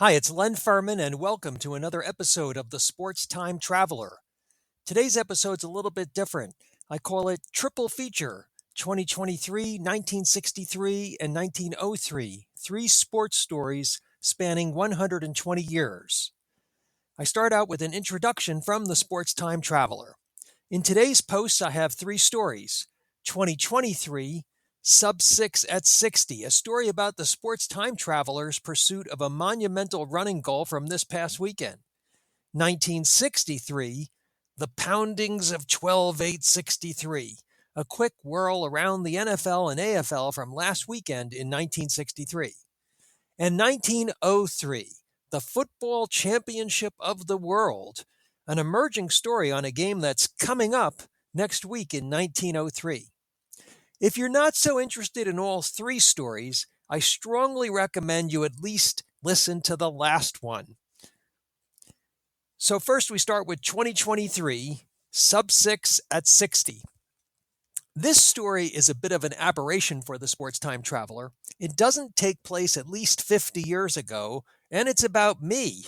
Hi, it's Len Furman, and welcome to another episode of the Sports Time Traveler. Today's episode's a little bit different. I call it Triple Feature 2023, 1963, and 1903. Three sports stories spanning 120 years. I start out with an introduction from the Sports Time Traveler. In today's posts, I have three stories. 2023, Sub 6 at 60, a story about the sports time traveler's pursuit of a monumental running goal from this past weekend. 1963, The Poundings of 12/8/63, a quick whirl around the NFL and AFL from last weekend in 1963. And 1903, the Football Championship of the World, an emerging story on a game that's coming up next week in 1903. If you're not so interested in all three stories, I strongly recommend you at least listen to the last one. So first we start with 2023, Sub 6 at 60. This story is a bit of an aberration for the sports time traveler. It doesn't take place at least 50 years ago, and it's about me.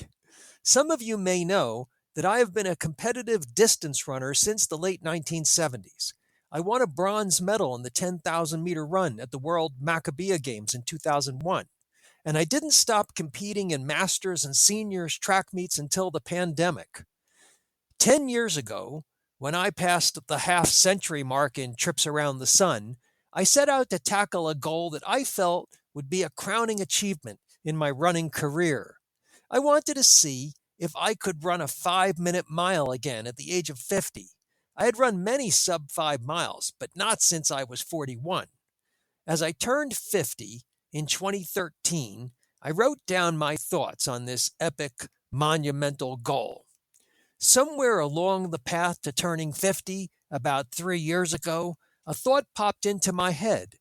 Some of you may know that I have been a competitive distance runner since the late 1970s. I won a bronze medal in the 10,000-meter run at the World Maccabiah Games in 2001. And I didn't stop competing in masters and seniors track meets until the pandemic. 10 years ago, when I passed the half-century mark in trips around the sun, I set out to tackle a goal that I felt would be a crowning achievement in my running career. I wanted to see if I could run a 5-minute mile again at the age of 50. I had run many sub-5 miles, but not since I was 41. As I turned 50 in 2013, I wrote down my thoughts on this epic, monumental goal. Somewhere along the path to turning 50, about 3 years ago, a thought popped into my head.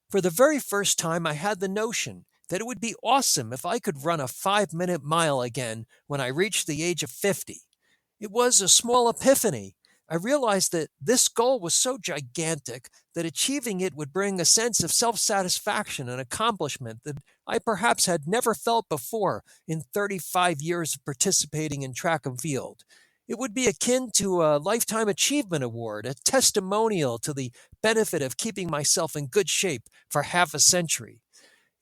For the very first time, I had the notion that it would be awesome if I could run a 5-minute mile again when I reached the age of 50. It was a small epiphany. I realized that this goal was so gigantic that achieving it would bring a sense of self-satisfaction and accomplishment that I perhaps had never felt before in 35 years of participating in track and field. It would be akin to a Lifetime Achievement Award, a testimonial to the benefit of keeping myself in good shape for half a century.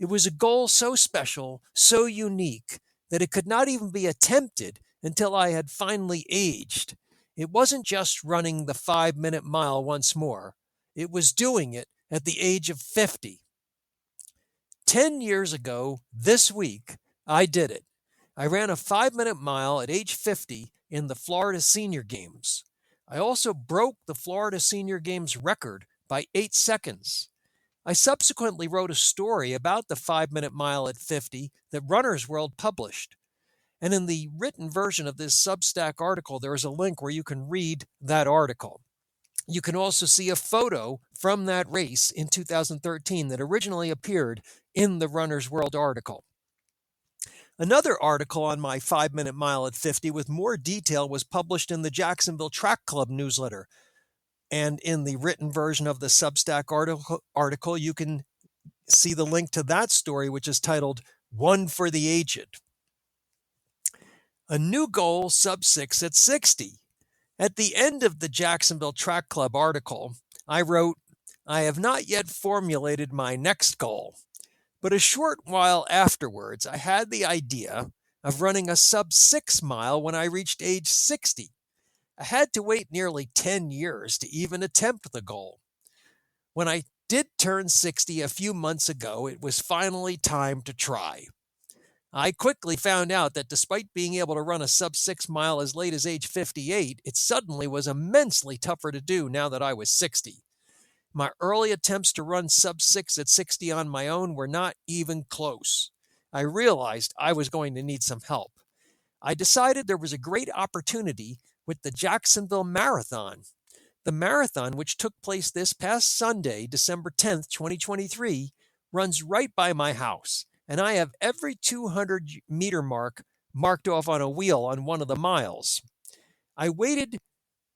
It was a goal so special, so unique, that it could not even be attempted until I had finally aged. It wasn't just running the 5-minute mile once more. It was doing it at the age of 50. 10 years ago, this week, I did it. I ran a 5-minute mile at age 50 in the Florida Senior Games. I also broke the Florida Senior Games record by 8 seconds. I subsequently wrote a story about the 5-minute mile at 50 that Runner's World published. And in the written version of this Substack article, there is a link where you can read that article. You can also see a photo from that race in 2013 that originally appeared in the Runner's World article. Another article on my 5-minute mile at 50 with more detail was published in the Jacksonville Track Club newsletter. And in the written version of the Substack article, you can see the link to that story, which is titled One for the Aged. A new goal, sub 6 at 60. At the end of the Jacksonville Track Club article, I wrote, I have not yet formulated my next goal, but a short while afterwards, I had the idea of running a sub 6 mile when I reached age 60. I had to wait nearly 10 years to even attempt the goal. When I did turn 60 a few months ago, it was finally time to try. I quickly found out that despite being able to run a sub 6 mile as late as age 58, it suddenly was immensely tougher to do now that I was 60. My early attempts to run sub 6 at 60 on my own were not even close. I realized I was going to need some help. I decided there was a great opportunity with the Jacksonville Marathon. The marathon, which took place this past Sunday, December 10th, 2023, runs right by my house, and I have every 200-meter mark marked off on a wheel on one of the miles. I waited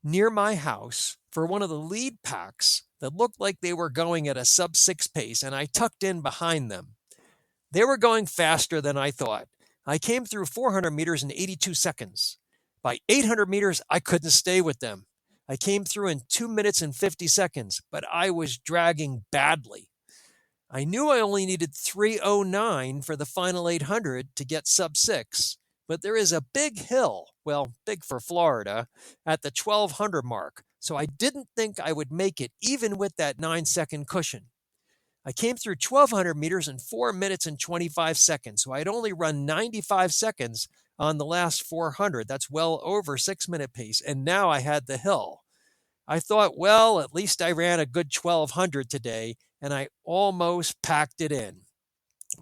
near my house for one of the lead packs that looked like they were going at a sub 6 pace, and I tucked in behind them. They were going faster than I thought, I came through 400 meters in 82 seconds. By 800 meters, I couldn't stay with them. I came through in 2 minutes and 50 seconds, but I was dragging badly. I knew I only needed 3:09 for the final 800 to get sub 6, but there is a big hill, well, big for Florida, at the 1200 mark, so I didn't think I would make it even with that 9-second cushion. I came through 1200 meters in 4 minutes and 25 seconds, so I had only run 95 seconds on the last 400. That's well over 6-minute pace, and now I had the hill. I thought, well, at least I ran a good 1200 today, and I almost packed it in.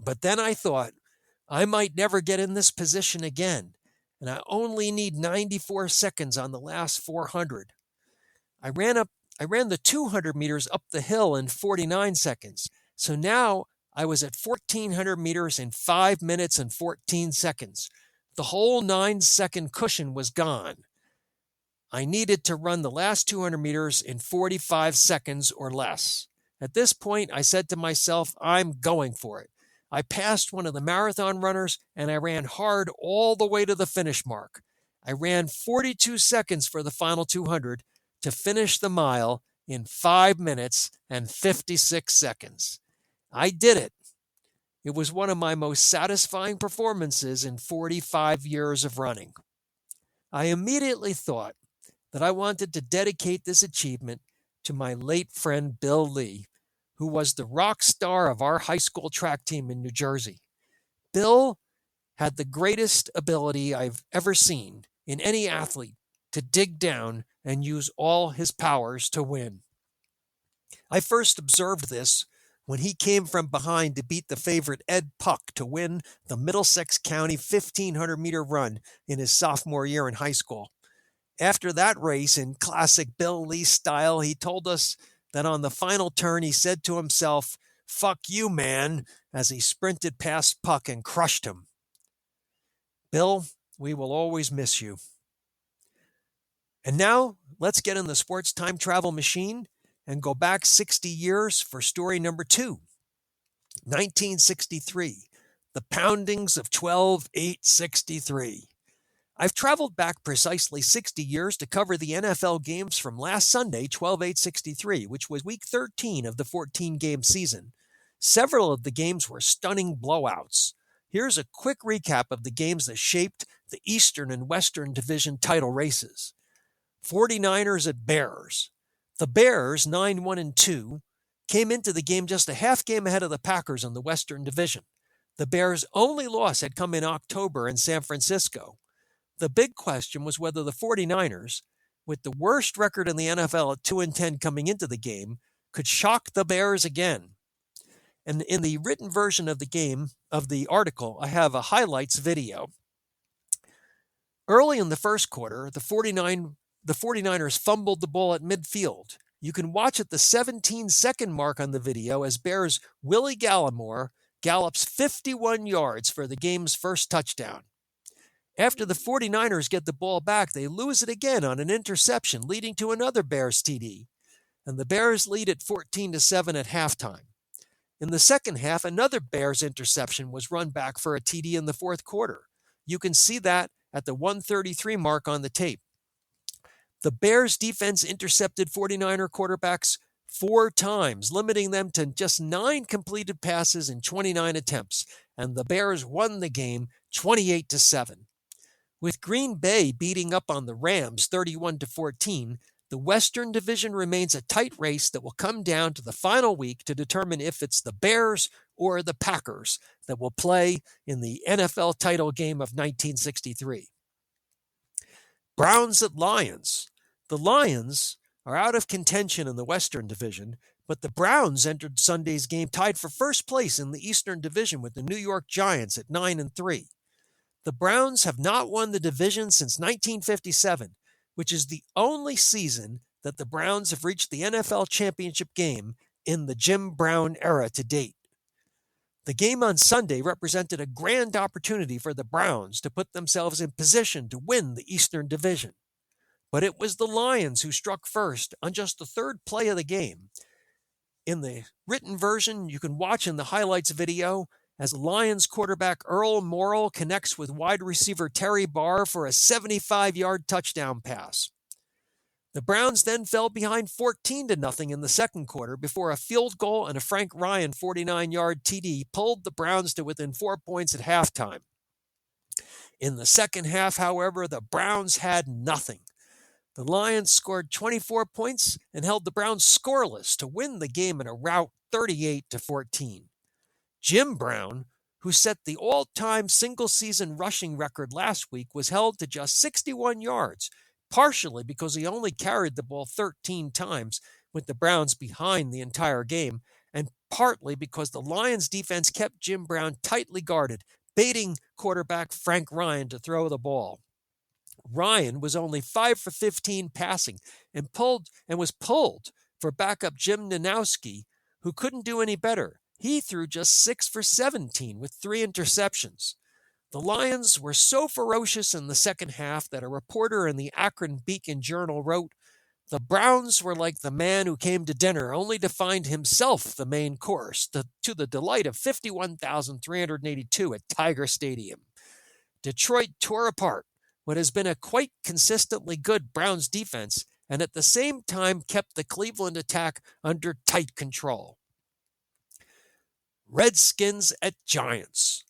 But then I thought, I might never get in this position again, and I only need 94 seconds on the last 400. I ran the 200 meters up the hill in 49 seconds. So now I was at 1400 meters in 5 minutes and 14 seconds. The whole 9-second cushion was gone. I needed to run the last 200 meters in 45 seconds or less. At this point, I said to myself, I'm going for it. I passed one of the marathon runners and I ran hard all the way to the finish mark. I ran 42 seconds for the final 200 to finish the mile in 5 minutes and 56 seconds. I did it. It was one of my most satisfying performances in 45 years of running. I immediately thought that I wanted to dedicate this achievement to my late friend Bill Lee, who was the rock star of our high school track team in New Jersey. Bill had the greatest ability I've ever seen in any athlete to dig down and use all his powers to win. I first observed this when he came from behind to beat the favorite Ed Puck to win the Middlesex County 1,500-meter run in his sophomore year in high school. After that race, in classic Bill Lee style, he told us that on the final turn he said to himself, "Fuck you, man," as he sprinted past Puck and crushed him. Bill, we will always miss you. And now, let's get in the sports time travel machine and go back 60 years for story number 2. 1963, the poundings of 12/8/63. I've traveled back precisely 60 years to cover the NFL games from last Sunday, 12/8/63, which was week 13 of the 14-game season. Several of the games were stunning blowouts. Here's a quick recap of the games that shaped the Eastern and Western Division title races. 49ers at Bears. The Bears, 9-1-2, came into the game just a half game ahead of the Packers in the Western Division. The Bears' only loss had come in October in San Francisco. The big question was whether the 49ers, with the worst record in the NFL at 2-10 coming into the game, could shock the Bears again. And in the written version of the article, I have a highlights video. Early in the first quarter, the 49ers fumbled the ball at midfield. You can watch at the 17-second mark on the video as Bears' Willie Gallimore gallops 51 yards for the game's first touchdown. After the 49ers get the ball back, they lose it again on an interception, leading to another Bears TD. And the Bears lead at 14-7 at halftime. In the second half, another Bears interception was run back for a TD in the fourth quarter. You can see that at the 1:33 mark on the tape. The Bears defense intercepted 49er quarterbacks 4 times, limiting them to just 9 completed passes in 29 attempts, and the Bears won the game 28-7. With Green Bay beating up on the Rams 31-14, the Western Division remains a tight race that will come down to the final week to determine if it's the Bears or the Packers that will play in the NFL title game of 1963. Browns at Lions. The Lions are out of contention in the Western Division, but the Browns entered Sunday's game tied for first place in the Eastern Division with the New York Giants at 9-3. The Browns have not won the division since 1957, which is the only season that the Browns have reached the NFL championship game in the Jim Brown era to date. The game on Sunday represented a grand opportunity for the Browns to put themselves in position to win the Eastern Division. But it was the Lions who struck first on just the third play of the game. In the written version, you can watch in the highlights video as Lions quarterback Earl Morrall connects with wide receiver Terry Barr for a 75-yard touchdown pass. The Browns then fell behind 14-0 in the second quarter before a field goal and a Frank Ryan 49-yard TD pulled the Browns to within 4 points at halftime. In the second half, however, the Browns had nothing. The Lions scored 24 points and held the Browns scoreless to win the game in a rout 38-14. Jim Brown, who set the all-time single-season rushing record last week, was held to just 61 yards, partially because he only carried the ball 13 times with the Browns behind the entire game, and partly because the Lions defense kept Jim Brown tightly guarded, baiting quarterback Frank Ryan to throw the ball. Ryan was only 5 for 15 passing and was pulled for backup Jim Nanowski, who couldn't do any better. He threw just 6 for 17 with 3 interceptions. The Lions were so ferocious in the second half that a reporter in the Akron Beacon Journal wrote, "The Browns were like the man who came to dinner only to find himself the main course, to the delight of 51,382 at Tiger Stadium." Detroit tore apart what has been a quite consistently good Browns defense and at the same time kept the Cleveland attack under tight control. Redskins at Giants.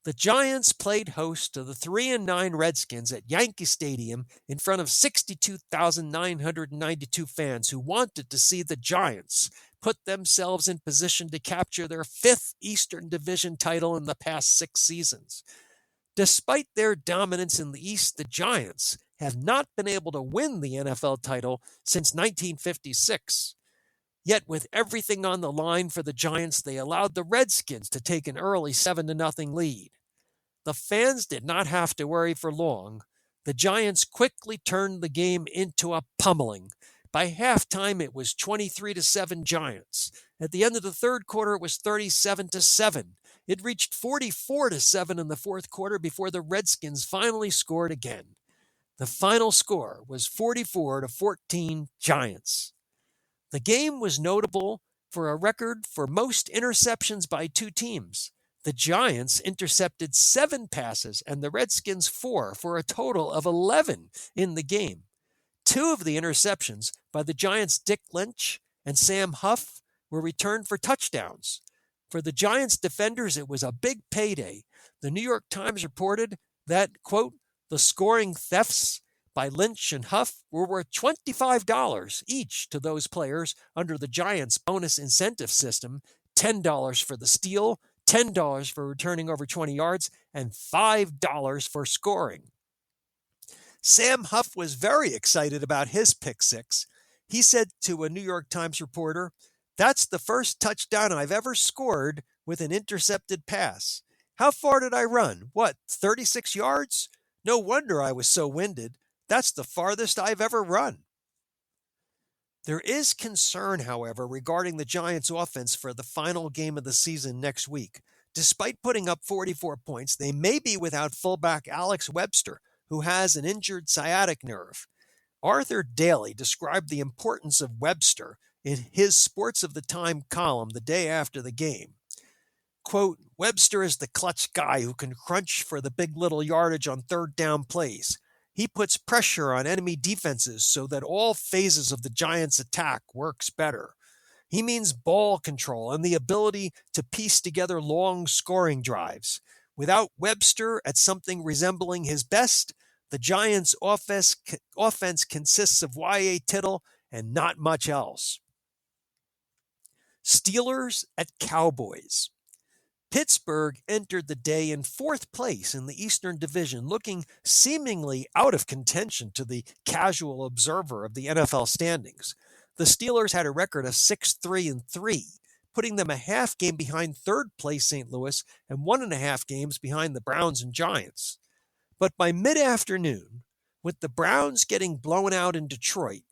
The Giants played host to the 3-9 Redskins at Yankee Stadium in front of 62,992 fans who wanted to see the Giants put themselves in position to capture their 5th Eastern Division title in the past 6 seasons. Despite their dominance in the East, the Giants have not been able to win the NFL title since 1956. Yet with everything on the line for the Giants, they allowed the Redskins to take an early 7-0 lead. The fans did not have to worry for long. The Giants quickly turned the game into a pummeling. By halftime, it was 23-7 Giants. At the end of the third quarter, it was 37-7. It reached 44-7 in the fourth quarter before the Redskins finally scored again. The final score was 44-14 Giants. The game was notable for a record for most interceptions by two teams. The Giants intercepted 7 passes and the Redskins 4 for a total of 11 in the game. 2 of the interceptions by the Giants' Dick Lynch and Sam Huff were returned for touchdowns. For the Giants defenders, it was a big payday. The New York Times reported that, quote, the scoring thefts by Lynch and Huff were worth $25 each to those players under the Giants' bonus incentive system, $10 for the steal, $10 for returning over 20 yards, and $5 for scoring. Sam Huff was very excited about his pick six. He said to a New York Times reporter, "That's the first touchdown I've ever scored with an intercepted pass. How far did I run? 36 yards? No wonder I was so winded. That's the farthest I've ever run." There is concern, however, regarding the Giants' offense for the final game of the season next week. Despite putting up 44 points, they may be without fullback Alex Webster, who has an injured sciatic nerve. Arthur Daly described the importance of Webster in his Sports of the Time column the day after the game. Quote, Webster is the clutch guy who can crunch for the big little yardage on third down plays. He puts pressure on enemy defenses so that all phases of the Giants' attack works better. He means ball control and the ability to piece together long scoring drives. Without Webster at something resembling his best, the Giants' offense consists of Y.A. Tittle and not much else. Steelers at Cowboys. Pittsburgh entered the day in 4th place in the Eastern Division, looking seemingly out of contention to the casual observer of the NFL standings. The Steelers had a record of 6-3-3, putting them a half game behind 3rd place St. Louis and 1.5 games behind the Browns and Giants. But by mid-afternoon, with the Browns getting blown out in Detroit,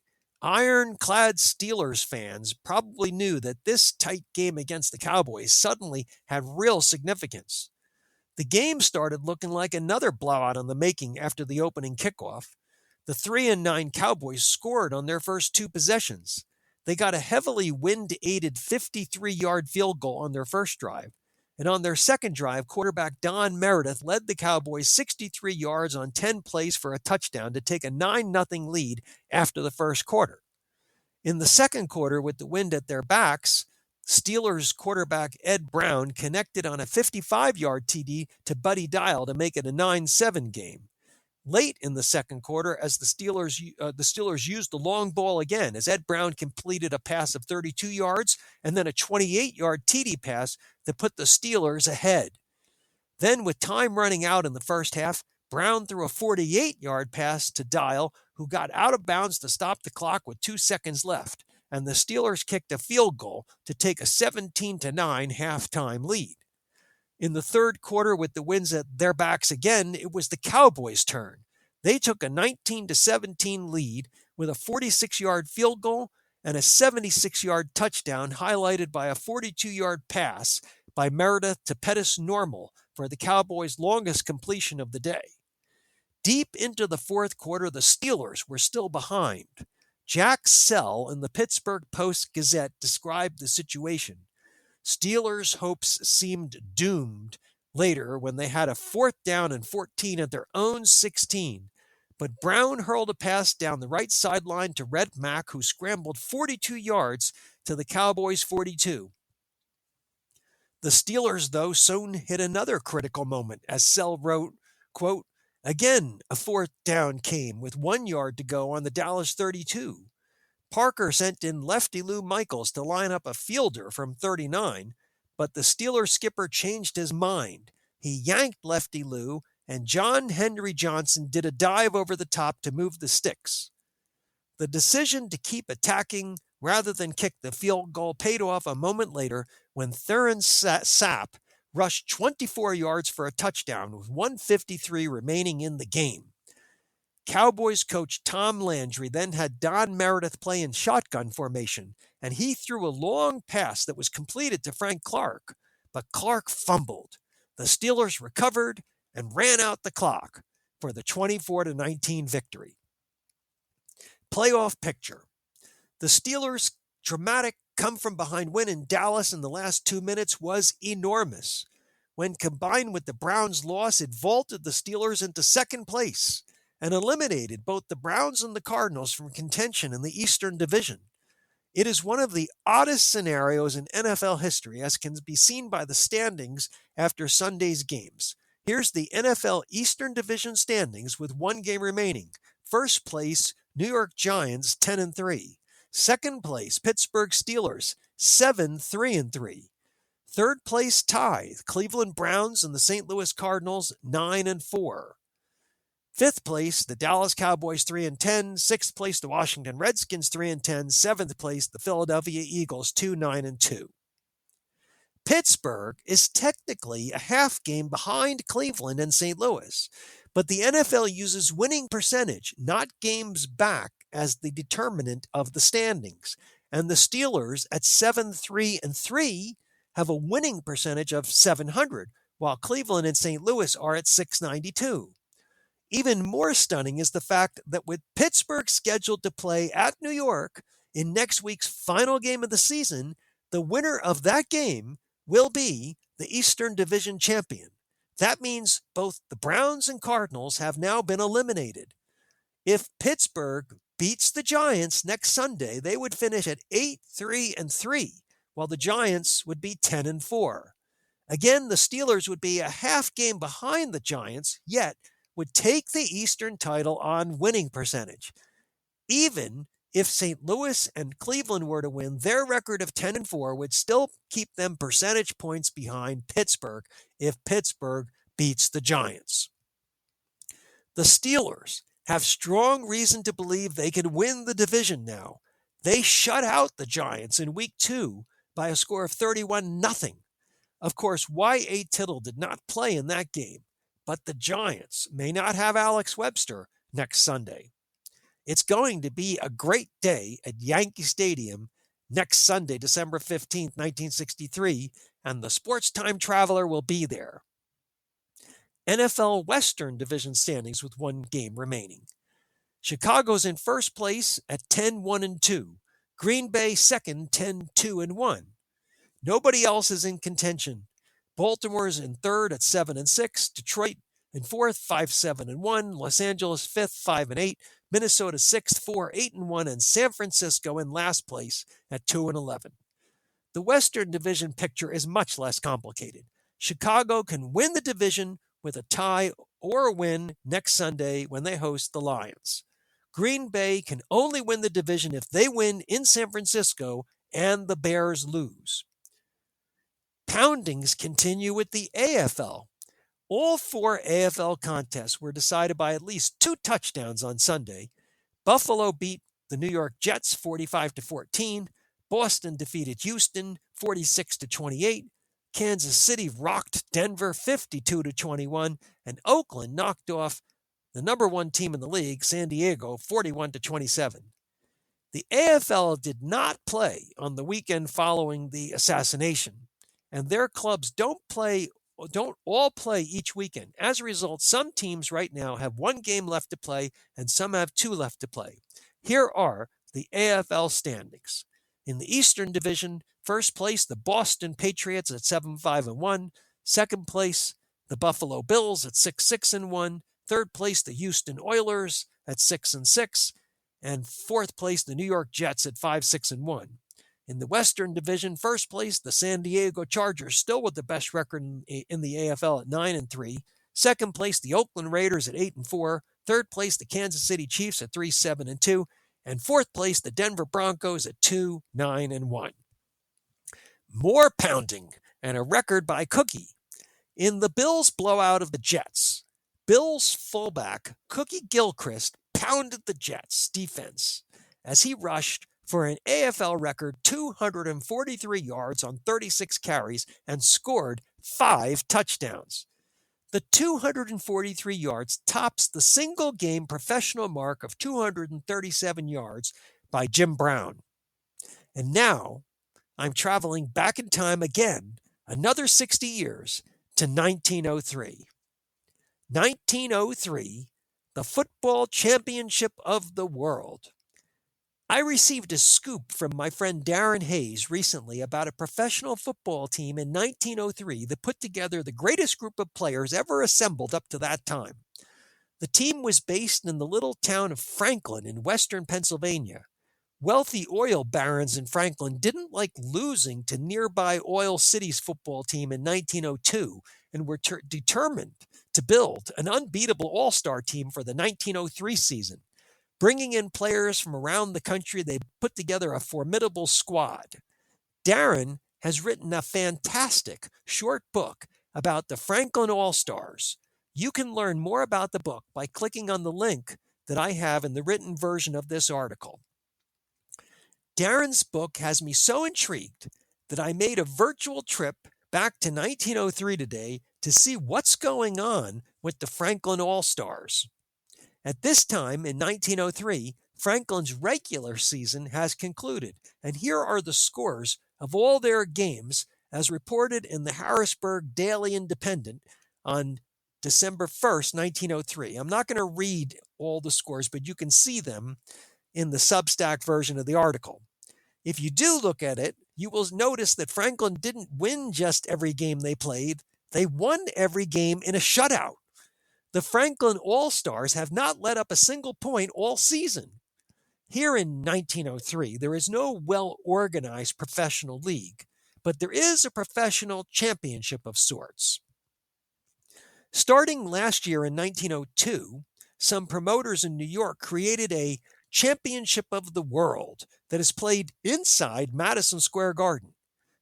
ironclad Steelers fans probably knew that this tight game against the Cowboys suddenly had real significance. The game started looking like another blowout in the making after the opening kickoff. The 3-9 Cowboys scored on their first 2 possessions. They got a heavily wind-aided 53-yard field goal on their first drive. And on their second drive, quarterback Don Meredith led the Cowboys 63 yards on 10 plays for a touchdown to take a 9-0 lead after the first quarter. In the second quarter, with the wind at their backs, Steelers quarterback Ed Brown connected on a 55-yard TD to Buddy Dial to make it a 9-7 game. Late in the second quarter, as the Steelers used the long ball again, as Ed Brown completed a pass of 32 yards and then a 28-yard TD pass that put the Steelers ahead. Then, with time running out in the first half, Brown threw a 48-yard pass to Dial, who got out of bounds to stop the clock with 2 seconds left, and the Steelers kicked a field goal to take a 17-9 halftime lead. In the third quarter, with the winds at their backs again, it was the Cowboys' turn. They took a 19-17 lead with a 46-yard field goal and a 76-yard touchdown, highlighted by a 42-yard pass by Meredith to Pettis Normal for the Cowboys' longest completion of the day. Deep into the fourth quarter, the Steelers were still behind. Jack Sell in the Pittsburgh Post-Gazette described the situation. Steelers' hopes seemed doomed later when they had a 4th down and 14 at their own 16. But Brown hurled a pass down the right sideline to Red Mack, who scrambled 42 yards to the Cowboys' 42. The Steelers, though, soon hit another critical moment, as Sell wrote, quote, "Again, a 4th down came with 1 yard to go on the Dallas 32. Parker sent in lefty Lou Michaels to line up a fielder from 39, but the Steelers skipper changed his mind. He yanked lefty Lou, and John Henry Johnson did a dive over the top to move the sticks. The decision to keep attacking rather than kick the field goal paid off a moment later when Theron Sapp rushed 24 yards for a touchdown with 1:53 remaining in the game. Cowboys coach Tom Landry then had Don Meredith play in shotgun formation, and he threw a long pass that was completed to Frank Clark, but Clark fumbled. The Steelers recovered and ran out the clock for the 24-19 victory. Playoff picture. The Steelers' dramatic come-from-behind win in Dallas in the last 2 minutes was enormous. When combined with the Browns' loss, it vaulted the Steelers into second place and eliminated both the Browns and the Cardinals from contention in the Eastern Division. It is one of the oddest scenarios in NFL history, as can be seen by the standings after Sunday's games. Here's the NFL Eastern Division standings with 1 game remaining. First place, New York Giants, 10-3. Second place, Pittsburgh Steelers, 7-3-3. Third place tie, Cleveland Browns and the St. Louis Cardinals, 9-4. Fifth place, the Dallas Cowboys, 3-10. Sixth place, the Washington Redskins, 3-10. Seventh place, the Philadelphia Eagles, 2-9-2. Pittsburgh is technically a half game behind Cleveland and St. Louis, but the NFL uses winning percentage, not games back, as the determinant of the standings. And the Steelers at 7-3-3 have a winning percentage of .700, while Cleveland and St. Louis are at .692. Even more stunning is the fact that with Pittsburgh scheduled to play at New York in next week's final game of the season, the winner of that game will be the Eastern Division champion. That means both the Browns and Cardinals have now been eliminated. If Pittsburgh beats the Giants next Sunday, they would finish at 8-3-3, while the Giants would be 10-4. Again, the Steelers would be a half game behind the Giants, yet would take the Eastern title on winning percentage. Even if St. Louis and Cleveland were to win, their record of 10-4 would still keep them percentage points behind Pittsburgh if Pittsburgh beats the Giants. The Steelers have strong reason to believe they can win the division now. They shut out the Giants in Week 2 by a score of 31-0. Of course, Y.A. Tittle did not play in that game, but the Giants may not have Alex Webster next Sunday. It's going to be a great day at Yankee Stadium next Sunday, December 15th, 1963, and the Sports Time Traveler will be there. NFL Western Division standings with 1 game remaining. Chicago's in first place at 10-1-2. Green Bay second, 10-2-1. Nobody else is in contention. Baltimore's in third at 7-6. Detroit in fourth, 5-7-1. Los Angeles fifth, 5-8. Minnesota sixth, 4-8-1, and San Francisco in last place at 2-11. The Western Division picture is much less complicated. Chicago can win the division with a tie or a win next Sunday when they host the Lions. Green Bay can only win the division if they win in San Francisco and the Bears lose. Poundings continue with the AFL. All 4 AFL contests were decided by at least 2 touchdowns on Sunday. Buffalo beat the New York Jets 45-14. Boston defeated Houston 46-28. Kansas City rocked Denver 52-21, and Oakland knocked off the number 1 team in the league, San Diego, 41-27. The AFL did not play on the weekend following the assassination, and their clubs don't all play each weekend. As a result, some teams right now have 1 game left to play and some have 2 left to play. Here are the AFL standings. In the Eastern Division, first place, the Boston Patriots at 7-5-1. Second place, the Buffalo Bills at 6-6-1. Third place, the Houston Oilers at 6-6. And fourth place, the New York Jets at 5-6-1. In the Western Division, first place, the San Diego Chargers, still with the best record in the AFL at 9-3. Second place, the Oakland Raiders at 8-4. Third place, the Kansas City Chiefs at 3-7-2. And fourth place, the Denver Broncos at 2-9-1. More pounding and a record by Cookie. In the Bills' blowout of the Jets, Bills fullback Cookie Gilchrist pounded the Jets' defense as he rushed for an AFL record 243 yards on 36 carries and scored 5 touchdowns. The 243 yards tops the single-game professional mark of 237 yards by Jim Brown. And now I'm traveling back in time again, another 60 years, to 1903. 1903, the football championship of the world. I received a scoop from my friend Darren Hayes recently about a professional football team in 1903 that put together the greatest group of players ever assembled up to that time. The team was based in the little town of Franklin in western Pennsylvania. Wealthy oil barons in Franklin didn't like losing to nearby Oil City's football team in 1902 and were determined to build an unbeatable all-star team for the 1903 season. Bringing in players from around the country, they put together a formidable squad. Darren has written a fantastic short book about the Franklin All-Stars. You can learn more about the book by clicking on the link that I have in the written version of this article. Darren's book has me so intrigued that I made a virtual trip back to 1903 today to see what's going on with the Franklin All-Stars. At this time in 1903, Franklin's regular season has concluded, and here are the scores of all their games as reported in the Harrisburg Daily Independent on December 1st, 1903. I'm not going to read all the scores, but you can see them in the Substack version of the article. If you do look at it, you will notice that Franklin didn't win just every game they played. They won every game in a shutout. The Franklin All-Stars have not let up a single point all season. Here in 1903, there is no well-organized professional league, but there is a professional championship of sorts. Starting last year in 1902, some promoters in New York created a championship of the world that is played inside Madison Square Garden.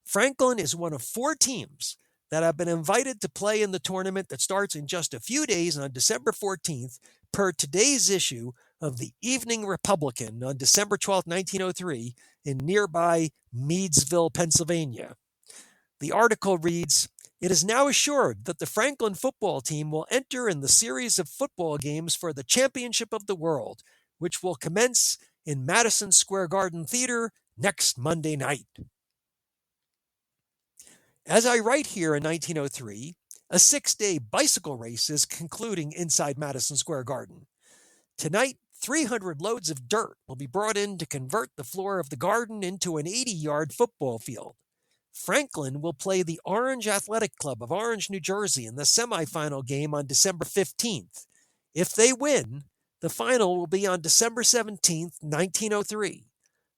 Franklin is one of 4 teams that have been invited to play in the tournament that starts in just a few days on December 14th, per today's issue of the Evening Republican on December 12, 1903, in nearby Meadsville, Pennsylvania. The article reads, "It is now assured that the Franklin football team will enter in the series of football games for the Championship of the World, which will commence in Madison Square Garden Theater next Monday night." As I write here in 1903, a 6-day bicycle race is concluding inside Madison Square Garden. Tonight, 300 loads of dirt will be brought in to convert the floor of the garden into an 80-yard football field. Franklin will play the Orange Athletic Club of Orange, New Jersey in the semifinal game on December 15th. If they win, the final will be on December 17th, 1903.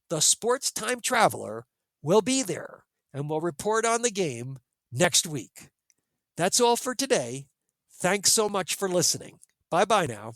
The Sports Time Traveler will be there and will report on the game next week. That's all for today. Thanks so much for listening. Bye-bye now.